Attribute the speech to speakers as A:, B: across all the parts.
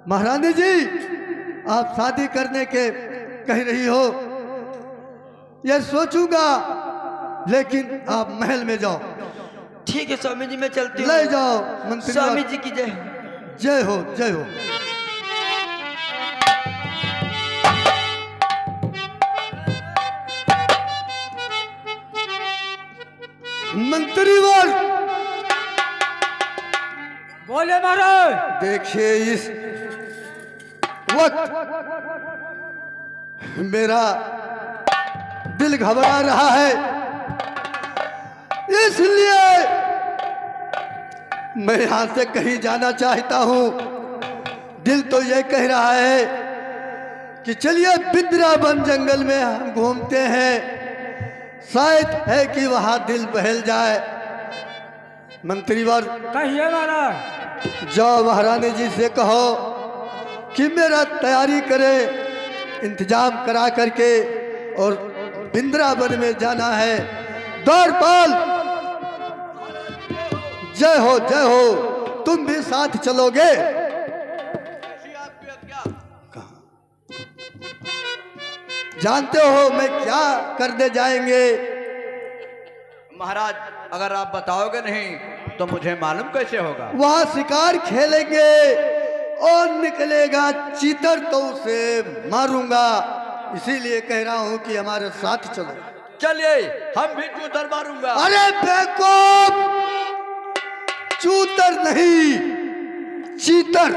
A: महारानी जी, आप शादी करने के कह रही हो, यह सोचूंगा, लेकिन आप महल में जाओ।
B: ठीक है स्वामी जी, मैं चलती हूँ।
A: ले जाओ मंत्री।
B: स्वामी जी की जय।
A: जय हो, जय हो। मंत्रीवर,
C: बोले महाराज।
A: देखिए इस वक्त मेरा दिल घबरा रहा है, इसलिए मैं यहां से कहीं जाना चाहता हूं। दिल तो ये कह रहा है कि चलिए बिद्रावन जंगल में हम घूमते हैं, शायद है कि वहां दिल बहल जाए। मंत्रीवर,
C: कहिए महाराज।
A: जाओ महारानी जी से कहो कि मेरा तैयारी करे, इंतजाम करा करके, और बिंद्रावन में जाना है। द्वारपाल, जय हो, जय हो। तुम भी साथ चलोगे? जानते हो मैं क्या करने जाएंगे?
D: महाराज, अगर आप बताओगे नहीं तो मुझे मालूम कैसे होगा?
A: वहां शिकार खेलेंगे और निकलेगा चीतर तो उसे मारूंगा, इसीलिए कह रहा हूं कि हमारे साथ चलो।
D: चलिए, हम भी चूतर मारूंगा।
A: अरे बेवकूफ, चूतर नहीं, चीतर।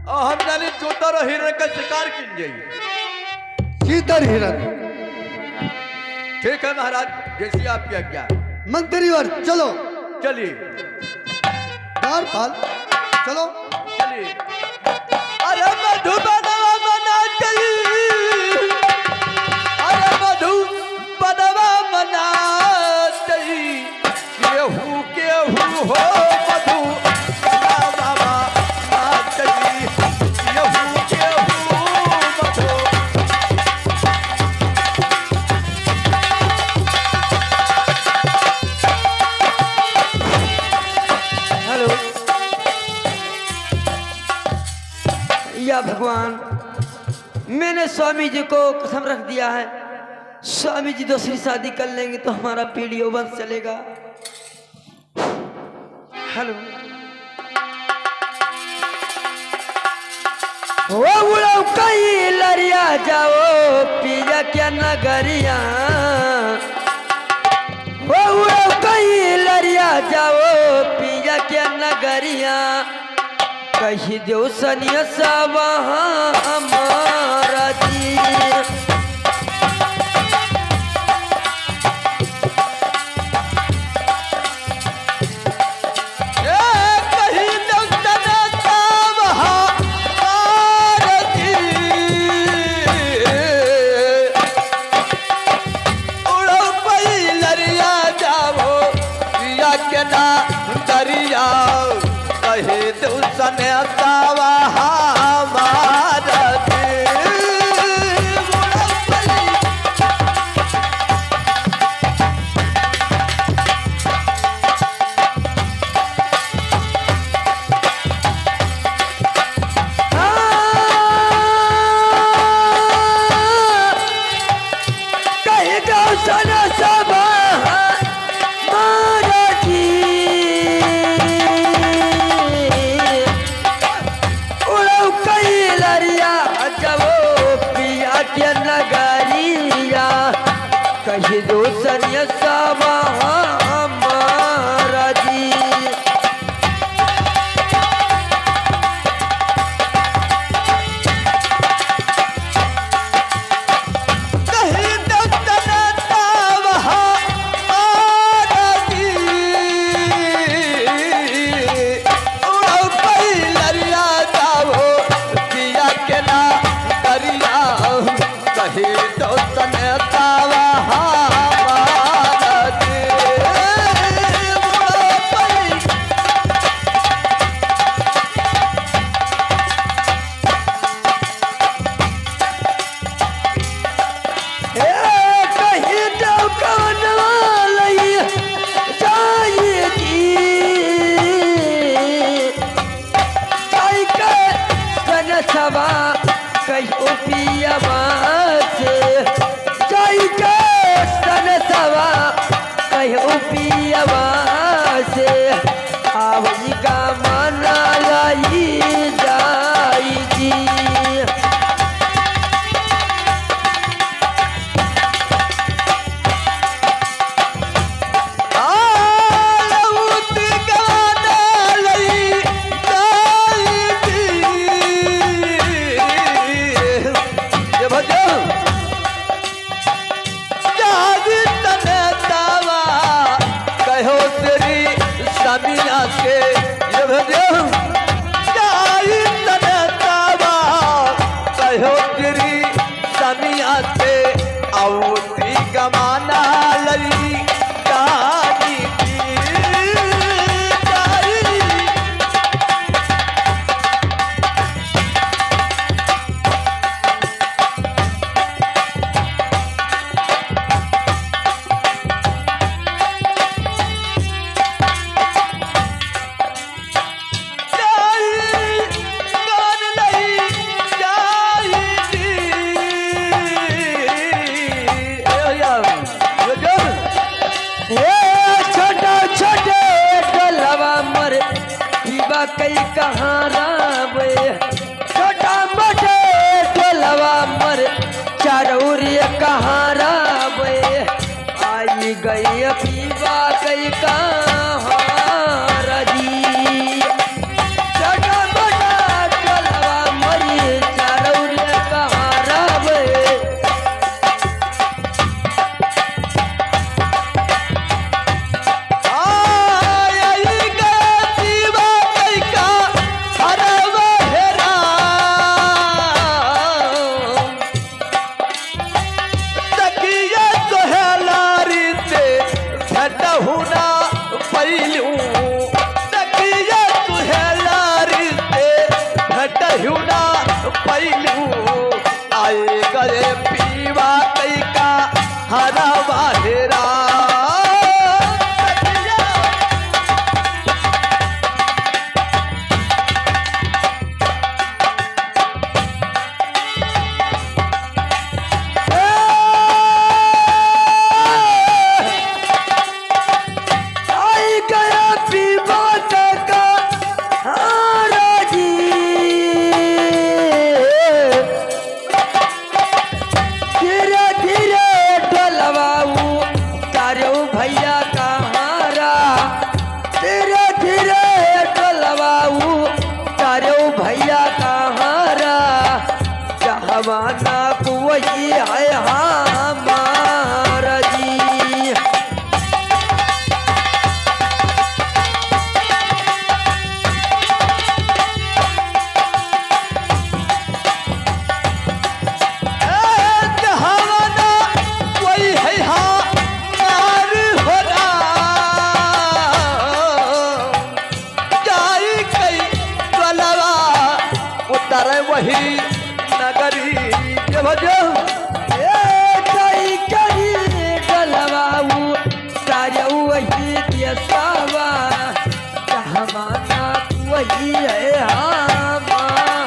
D: और हम जाने चूतर और हिरण का शिकार किन जाइए।
A: चीतर हिरन।
D: ठीक है महाराज, जैसी आपकी आज्ञा।
A: मंत्रीवर, चलो।
D: चलिए।
A: द्वारपाल, चलो।
D: चलिए। अरे मधुबनवा मना चली, अरे मधुबनवा मना चली, केहू केहू हो मधु बाबा ना चली, केहू केहू मधु।
B: हेलो। या भगवान, मैंने स्वामी जी को कसम रख दिया है, स्वामी जी दूसरी शादी कर लेंगे तो हमारा पीढ़ियों वंश चलेगा। हेलो। वो बुढ़ाऊ कहीं लरिया जाओ पिया क्या नगरिया, वो बुढ़ाऊ कहीं लरिया जाओ पिया क्या नगरिया, कही दो सनिया सा वहाँ हमारा जी। कही दो सनिया सा वहाँ हमारा जी।
D: कही तो तने तावा हमारा
B: कहो पियवा से जाई के सनसवा कहो पियवा से आवई का माना लाई जाई जी
D: गमाना लई जाई
B: कई कहाँ रावे छोटा मोटे टोलवा मर चारूरिया कहाँ रावे आई गई पीवा कई कहाँ रजी छोटा मोटा टोलवा मरी चारूरिया कहाँ रावे
D: आए गए पीवा कई का हरा बाहेरा
B: आई गया पीवा का हारा जी धीरे धीरे डलवाऊ तारो भैया का हारा धीरे धीरे डलवाऊ तारो भैया का हारा जहवाना को वही है हमारा जी
D: वही नगरी के भजो
B: कई कई डलवाऊ तारो वही दियसावा जहवाना वही है हमारा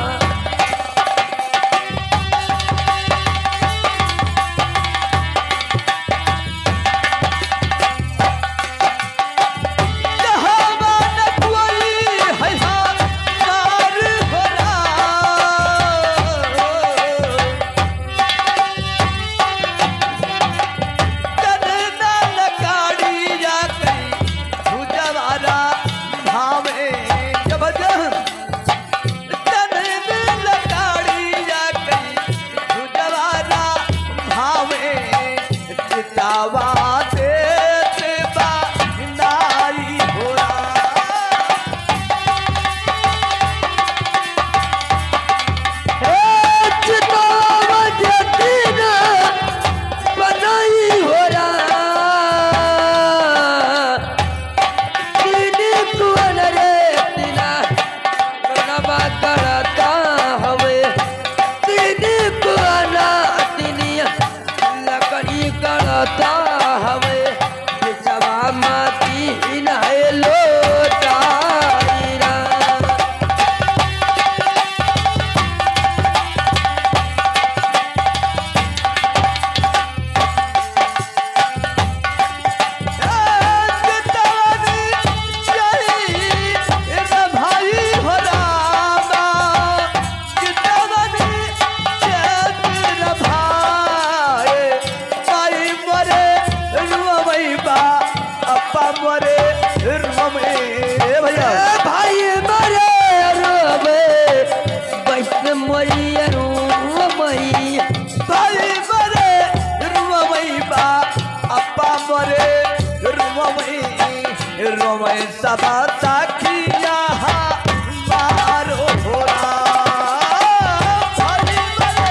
D: रोमन सभा साखिया मारो होरा भली बले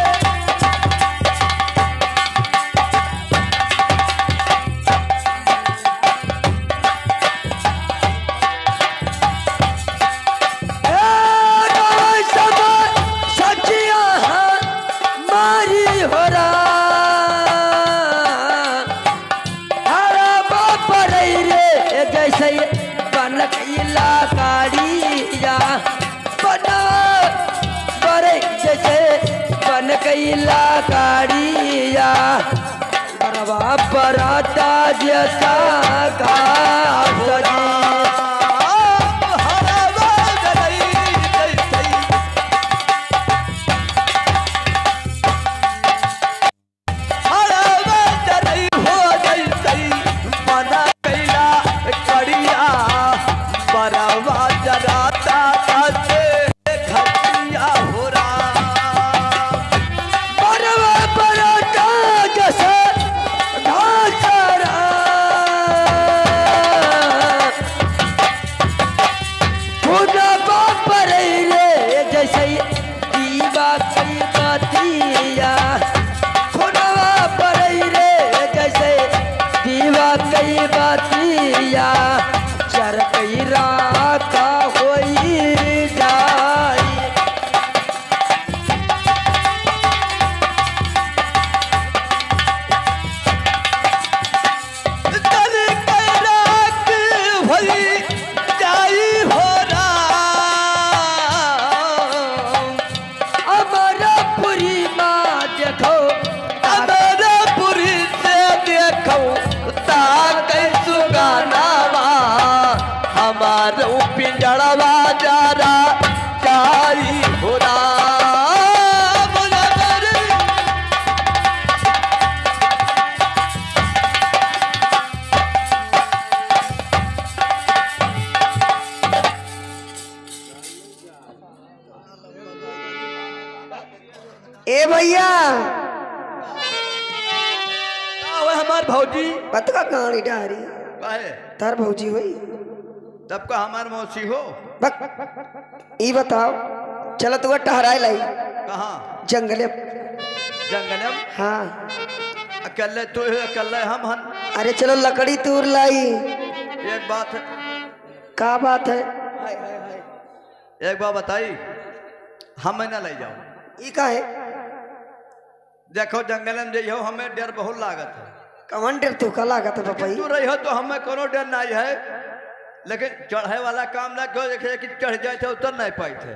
B: कैला काड़िया बरवा बराता जैसा
D: पिंजड़वा जरा चारी होरा
B: ए भैया
D: हमार भौजी
B: बतका कहानी डारी
D: काहे
B: तार भौजी हुई
D: तब का हमार मौसी हो
B: ई बताओ चलो तू टहराए लाई
D: कहाँ
B: जंगले
D: जंगल में
B: हाँ
D: अकेले तू अकेले हम हन
B: अरे चलो लकड़ी तूर लाई
D: एक बात है
B: का बात है
D: एक बात बताई हम ना ले जाओ
B: ई का है
D: देखो जंगल में जइयो हमें डर बहुत लागत है
B: कौन डर तू का लागत है पापा
D: तू रही हो तो हमें कोनो डर नहीं है लेकिन चढ़े वाला काम ना क्यों देखे कि चढ़ जाए थे उतर नहीं पाए थे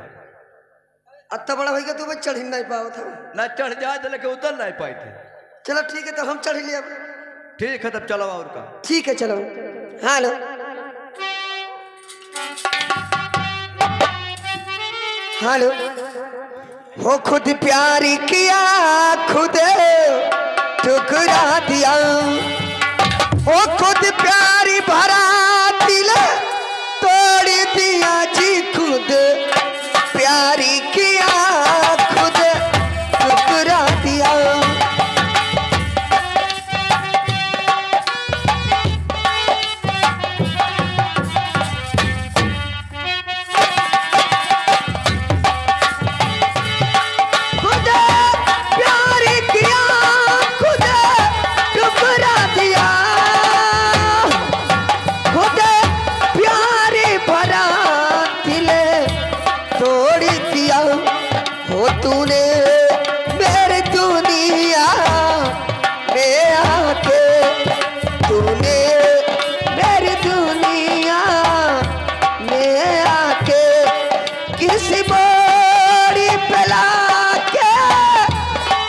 B: अत्ता बड़ा भैया तू चढ़ नहीं पाओ था
D: ना चढ़ जाए थे लेकिन उतर नहीं पाए थे
B: चलो ठीक है तो हम चढ़ लिया
D: ठीक है तब चलो और का
B: ठीक है चलो हेलो हेलो हो खुद प्यारी किया खुद ठुकरा दिया हो खुद प्यारी भरा दिल तोड़ दिया जी खुद प्यारी किया खुद ठुकरा दिया तूने मेरी दुनिया में आके तूने मेरी दुनिया में आके किसी बोरी पिला के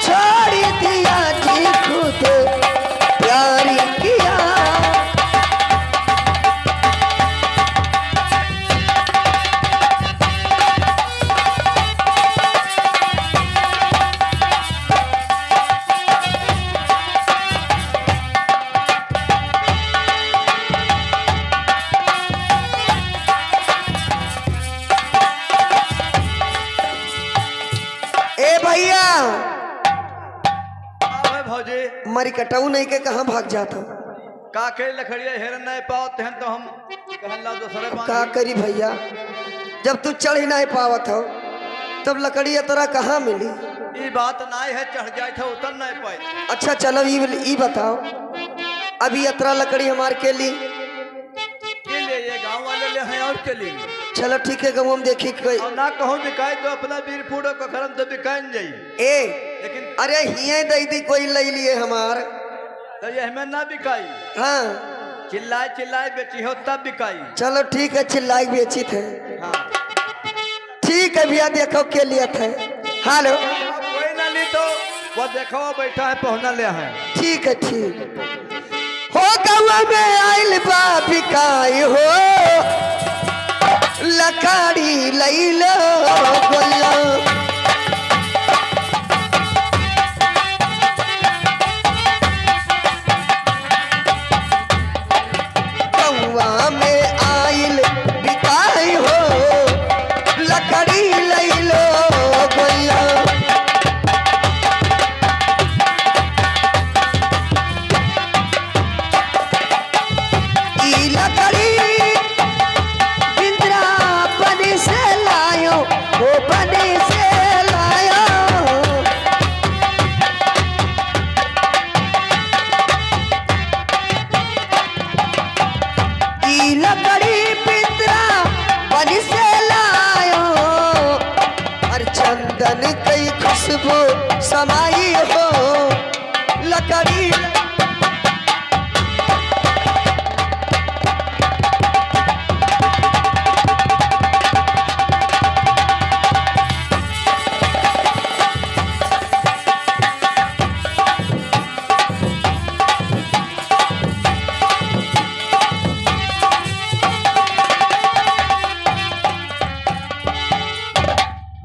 B: छोड़ दिया जी खुद प्यारी किया भैया
D: भौजी
B: मरी कटाऊ नहीं के कहाँ भाग जाता
D: का के लकड़िया हेरन नहीं पाओ तहन तो हम कहन ला दूसरे
B: का
D: बांध
B: करी भैया, जब तू चढ़ ही नहीं पावत हो तब लकड़ी तरह कहाँ मिली।
D: ई बात नहीं है, चढ़ जाए थे उतर नहीं पाए।
B: अच्छा चलो ई बताओ, अभी यात्रा लकड़ी हमार के लिए
D: के लिए ये गांव वाले ले हैं और के लिए
B: चलो ठीक है, गाँव में देखी कोई
D: और ना कहो बिकाए तो अपना वीर फूडो को खरम तो बिकाइन जाई।
B: लेकिन अरे हिये दई दी कोई ले लिए हमार
D: तो ये हमें ना बिकाई।
B: हाँ
D: चिल्लाए चिल्लाए बेची हो तब बिकाई।
B: चलो ठीक है, चिल्लाई बेची थे।
D: हाँ
B: ठीक है भैया, देखो के लिए थे। हेलो
D: अब कोई ना ली तो वो देखो बैठा है पहुना ले है।
B: ठीक है ठीक हो, गौआ में आइल बा बिकाई हो लकड़ी लई लो गोला। गौआ में आइल बिकाई हो लकड़ी लई लो गोला। ई लकड़ी बिंद्रा बने से लायो, वो बने से लायो। ई लकड़ी बिंद्रा बने से लायो, और चंदन कई खुशबू समाई हो लकड़ी।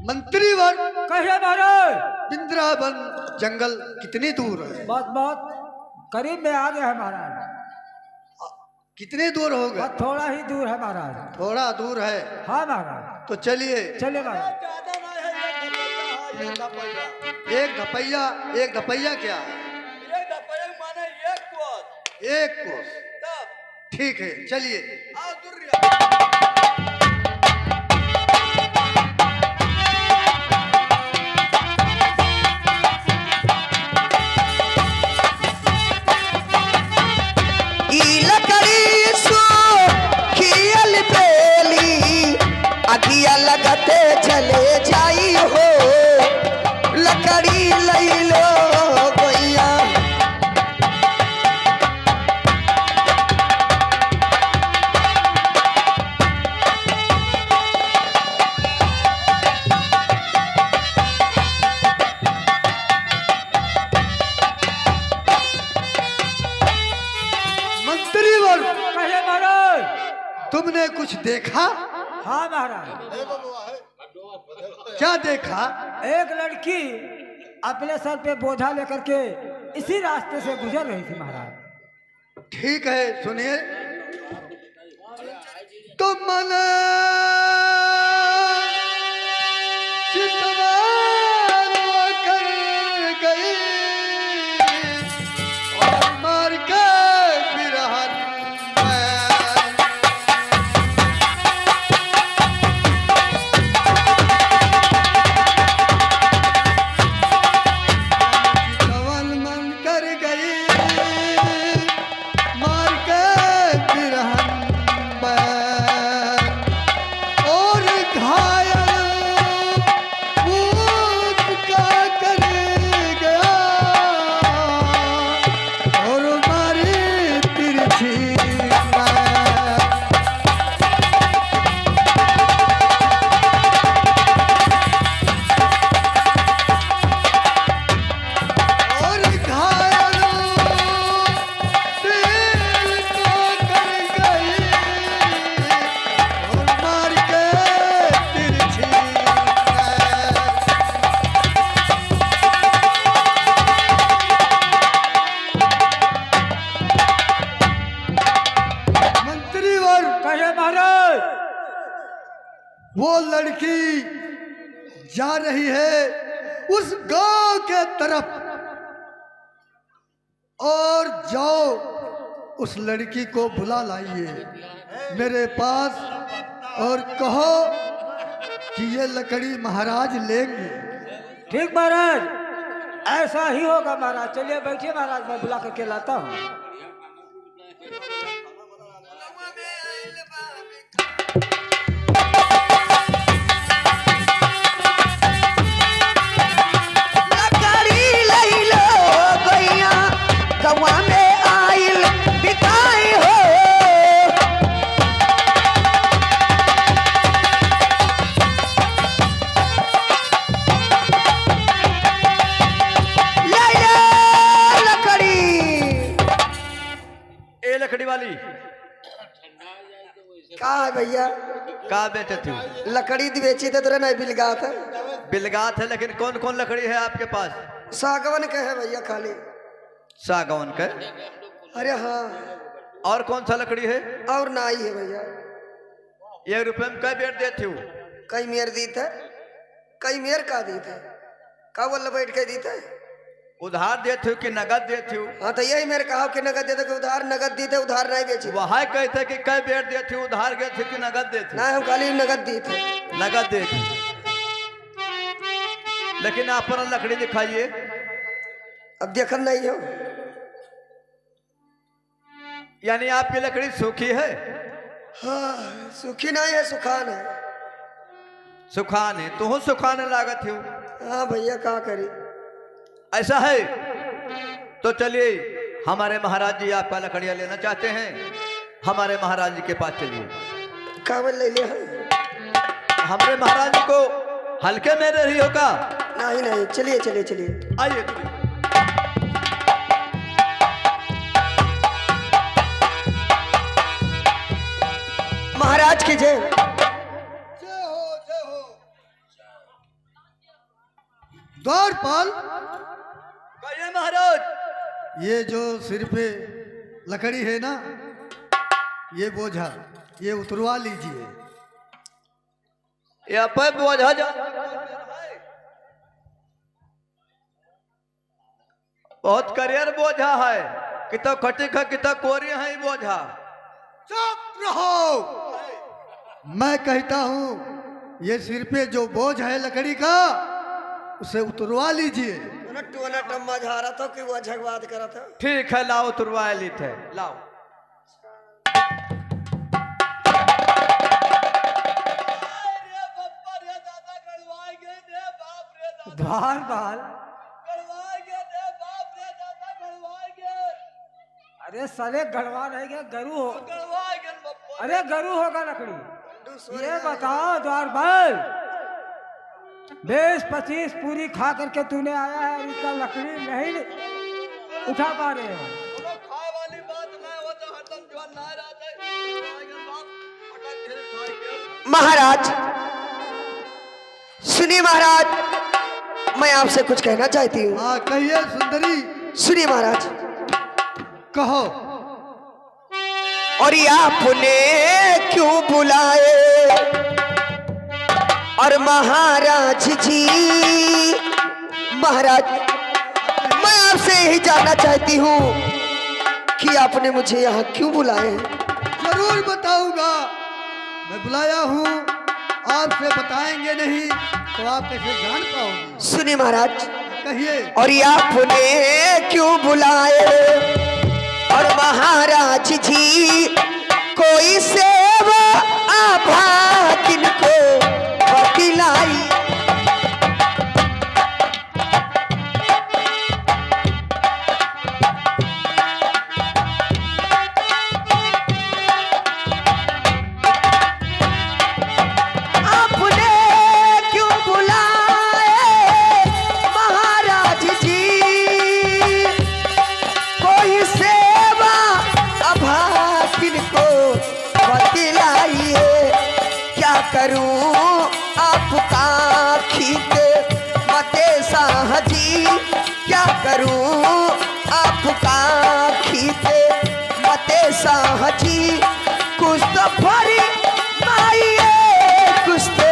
A: मंत्रीवर
C: कहिए महाराज।
A: बिंद्रावन जंगल कितनी दूर है?
C: बहुत बहुत करीब में आ गया है महाराज।
A: कितने दूर होगा?
C: बस थोड़ा ही दूर है महाराज।
A: थोड़ा दूर है
C: हाँ महाराज,
A: तो चलिए।
C: चलिए महाराज।
D: ज्यादा नहीं है, ये धपैया।
A: एक धपैया, एक धपैया क्या?
D: ये धपैया माने एक कोस।
A: एक कोस।
D: तब
A: ठीक है चलिए।
D: आओ दुर्या।
B: ई लकड़ी सो खियल बेली अगिया लगते चले जाई हो लकड़ी लई लो गोइया।
A: मंत्रीवर
C: कहिए महाराज।
A: तुमने कुछ देखा?
C: हाँ महाराज,
A: क्या देखा?
C: एक लड़की अपने सर पे बोझा लेकर के इसी रास्ते से गुजर रही थी महाराज।
A: ठीक है सुनिए। तुम मन चितवार कर गई और मार के बिरहन में। चितवन मन कर गई मार के बिरहन में, और घायल पूत का कर गया और मारी तिरछी में। और घायल दिल को कर गई और मार के तिरछी में। मंत्रीवर
C: कहिए महाराज।
A: वो लड़की जा रही है उस गांव के तरफ, और जाओ उस लड़की को बुला लाइए मेरे पास और कहो कि ये लकड़ी महाराज लेंगे।
C: ठीक महाराज, ऐसा ही होगा महाराज। चलिए बैठिए महाराज, मैं बुला करके लाता हूँ।
B: लकड़ी लई लो गैया गवा में आइल बिकाई हो। लई लो लकड़ी।
D: ए लकड़ी वाली
B: का है भैया?
D: का बेचे थी?
B: लकड़ी दी बेची थे तोरा नहीं बिलगात है।
D: बिलगात है, लेकिन कौन कौन लकड़ी है आपके पास?
B: सागवन के है भैया खाली।
D: सागौन का?
B: अरे हाँ,
D: और कौन सा लकड़ी है?
B: और नाई है भैया।
D: 1 रुपये में कै बेट देती हूँ?
B: कई मेर दी थे, कई मेर का दी थे, का वो बैठ के दी थे।
D: उधार देती हूँ कि नगद देती हूँ?
B: हाँ तो यही मेरे कहा कि नगद देते कि उधार, नगद दी थे उधार नहीं बेची।
D: वहाँ कहते कि कै बेट देती हूँ, उधार देती कि नगद देती?
B: नहीं, हम खाली नगद दी थे।
D: नगद देती। लेकिन आप पर लकड़ी दिखाइए।
B: अब देखन नहीं हो।
D: यानी आपकी लकड़ी सूखी है?
B: हाँ, सूखी नहीं है, सुखान है।
D: सुखान है? तू सुखाने लागत हूँ।
B: हाँ भैया, क्या करी।
D: ऐसा है तो चलिए, हमारे महाराज जी आपका लकड़ियाँ लेना चाहते हैं, हमारे महाराज जी के पास चलिए।
B: कावल ले लिया है।
D: हमारे महाराज जी को हल्के में रही होगा?
B: नहीं नहीं, चलिए चलिए चलिए।
D: आइए।
B: महाराज की जय।
A: जय हो जय हो। द्वारपाल,
D: कहिए महाराज।
A: ये जो सिर पे लकड़ी है ना, ये बोझा ये उतरवा लीजिए।
D: ये पे बोझा जा बहुत करियर बोझा है, कितना खटिक है, कितना कोरी है ये बोझा।
A: चुप रहो। मैं कहता हूँ ये सिर पे जो बोझ है लकड़ी का, उसे उतरवा लीजिए।
B: टोना टम्मा झा रहा था कि वो झगवाद करा था।
D: ठीक है, लाओ तुरवा ली थे, लाओ।
C: द्वार बाल, अरे साले गड़वा नहीं गया, गरु हो। अरे गरु होगा लकड़ी। ये बताओ द्वार बाल, 20-25 पूरी खा करके तूने आया है, इसका लकड़ी नहीं उठा पा रहे हो।
B: महाराज सुनिए महाराज, मैं आपसे कुछ कहना चाहती हूँ।
A: हाँ कहिए सुंदरी।
B: सुनिए महाराज।
A: कहो।
B: और ये आपने क्यों बुलाए? और महाराज जी, महाराज मैं आपसे यही जानना चाहती हूँ कि आपने मुझे यहाँ क्यों बुलाए?
A: जरूर बताऊंगा। मैं बुलाया हूँ, आपसे बताएंगे नहीं तो आप कैसे जान पाओगे?
B: सुनिए महाराज।
A: कहिए।
B: और ये आपने क्यों बुलाए? और महाराज जी कोई सेवा आभागिन को बतलाई। आपने क्यों बुलाए महाराज जी? कोई सेवा अभागिन को बतलाइए। क्या करूं आपका खींचे मते साहजी? क्या करूं आपका खींचे मते साहजी? कुछ तो भरी माइए, कुछ तो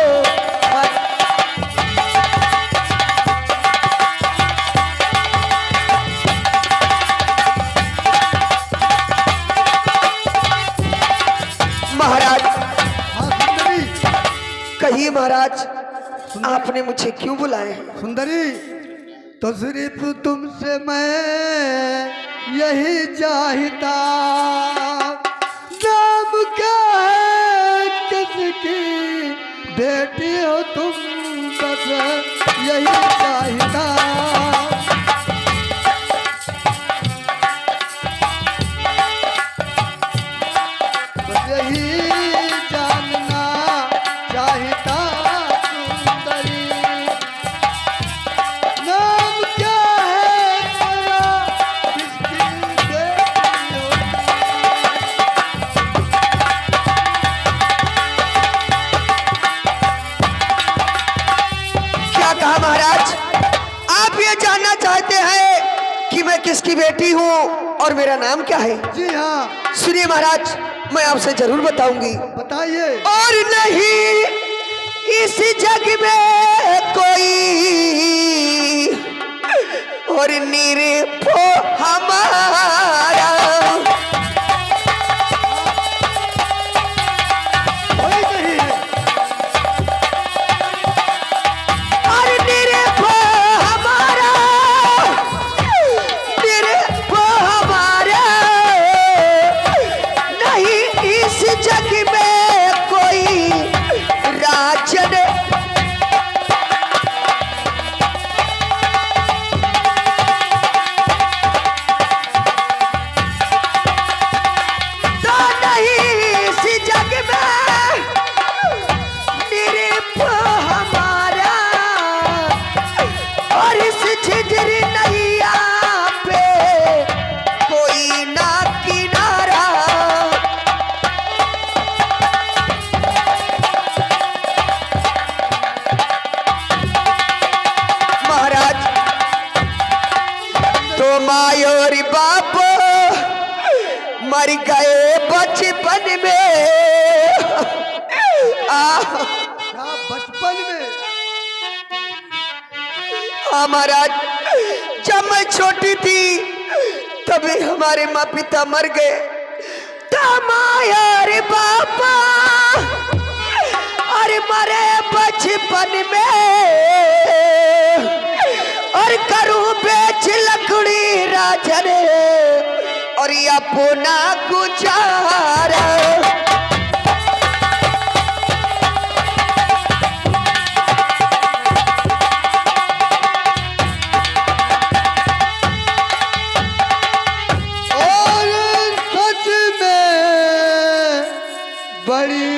E: महाराज आपने मुझे क्यों बुलाया है?
A: सुंदरी, तो सिर्फ तुमसे मैं यही चाहता, नाम क्या है किसकी बेटी हो तुम, बस यही चाहता। बस यही जानना चाहता सुंदरी, नाम क्या है तेरा किसकी बेटी हो।
E: क्या कहा महाराज? आप ये जानना चाहते हैं कि मैं किसकी बेटी हूँ और मेरा नाम क्या है?
A: जी हाँ,
E: सुनिए महाराज, मैं आपसे जरूर बताऊंगी।
A: बताइए।
E: और नहीं इस जग में कोई और निरभो हमारा,
A: कोई नहीं है।
E: और निरभो हमारा, निरभो हमारा, नहीं इस जग में कोई राजन, तो नहीं इस जग में निरभो हमारा, और इस झिझरी नैया पे कोई ना किनारा। महाराज, तो माँ और बाप मर गए बचपन में,
A: क्या बचपन में?
E: महाराज जब मैं छोटी थी तभी हमारे माँ पिता मर गए, तो माँ और बापा और मरे बचपन में, और करूं बेच लकड़ी राजन और अपना गुजारा।
A: और सच में बड़ी